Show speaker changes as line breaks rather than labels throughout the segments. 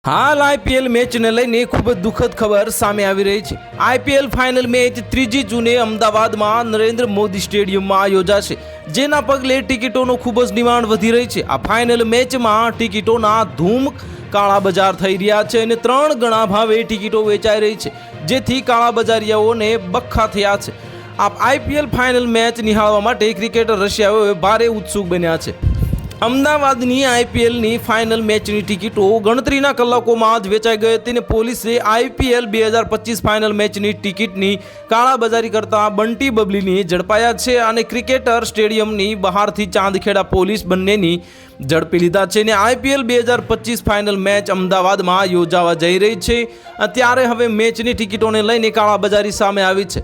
હાલ આઈપીએલ મેચને લઈને ખૂબ જ દુઃખદ ખબર સામે આવી રહી છે। આઈપીએલ ફાઇનલ મેચ 3 જૂને અમદાવાદમાં નરેન્દ્ર મોદી સ્ટેડિયમમાં યોજાશે, જેના પગલે ટિકિટોનો ખૂબ જ ડિમાન્ડ વધી રહી છે। આ ફાઇનલ મેચમાં ટિકિટોના ધૂમ કાળાબજાર થઈ રહ્યા છે અને 3 ગણા ભાવે ટિકિટો વેચાઈ રહી છે, જેથી કાળાબજારીયાઓને બખ્ખા થયા છે। આ આઈપીએલ ફાઇનલ મેચ નિહાળવા માટે ક્રિકેટર રશિયાઓએ ભારે ઉત્સુક બન્યા છે। અમદાવાદની આઈપીએલની ફાઇનલ મેચની ટિકિટો ગણતરીના કલાકોમાં જ વેચાઈ ગઈ હતી અને પોલીસે આઈપીએલ 2025 ફાઇનલ મેચની ટિકિટની કાળાબજારી કરતા બંટી બબલીને ઝડપાયા છે અને ક્રિકેટર સ્ટેડિયમની બહારથી ચાંદખેડા પોલીસ બંનેની ઝડપી લીધા છે અને આઈપીએલ 2025 ફાઇનલ મેચ અમદાવાદમાં યોજાવા જઈ રહી છે। ત્યારે હવે મેચની ટિકિટોને લઈને કાળાબજારી સામે આવી છે।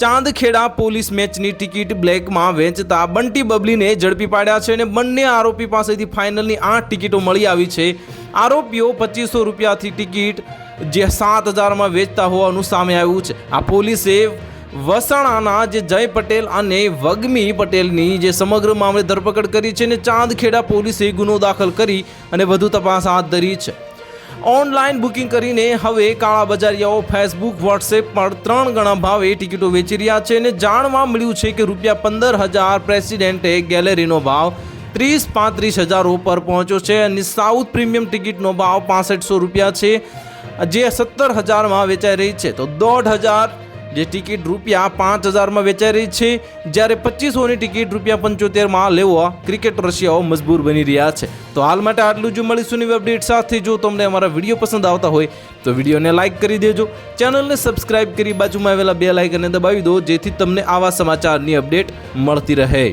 ચાંદખેડા પોલીસ મેચની ટિકિટ બ્લેકમાં વેચતા બંટી બબલીને ઝડપી પાડ્યા છે અને બંને આરોપી પાસેથી ફાઇનલની 8 ટિકિટો મળી આવી છે। આરોપીઓ 2500 રૂપિયાથી ટિકિટ જે 7000માં વેચતા હોવાનું સામે આવ્યું છે। આ પોલીસે વસાણાના જે જય પટેલ અને વગમી પટેલની જે સમગ્ર મામલે ધરપકડ કરી છે અને ચાંદખેડા પોલીસે ગુનો દાખલ કરી અને વધુ તપાસ હાથ ધરી છે। ઓનલાઈન બુકિંગ કરીને હવે કાળાબજારીયાઓ ફેસબુક વોટ્સએપ પર 3 ગણા ભાવે ટિકિટો વેચી રહ્યા છે અને જાણવા મળ્યું છે કે ₹15000 પ્રેસિડેન્ટે ગેલેરીનો ભાવ 30-35 હજારો પર પહોંચ્યો છે અને સાઉથ પ્રીમિયમ ટિકિટનો ભાવ 6500 રૂપિયા છે, જે 17000માં વેચાઈ રહી છે। તો 1500 જે ટિકિટ ₹5000માં વેચાઈ રહી છે, જ્યારે 2500ની ટિકિટ ₹75માં લેવા ક્રિકેટ રશિયાઓ મજબૂર બની રહ્યા છે। તો હાલ માટે આટલું જ, મળીશું નવી અપડેટ સાથે। જો તમને અમારા વિડીયો પસંદ આવતા હોય તો વિડીયોને લાઇક કરી દેજો, ચેનલને સબસ્ક્રાઇબ કરી બાજુમાં આવેલા બેલ આઇકનને દબાવી દો, જેથી તમને આવા સમાચારની અપડેટ મળતી રહે।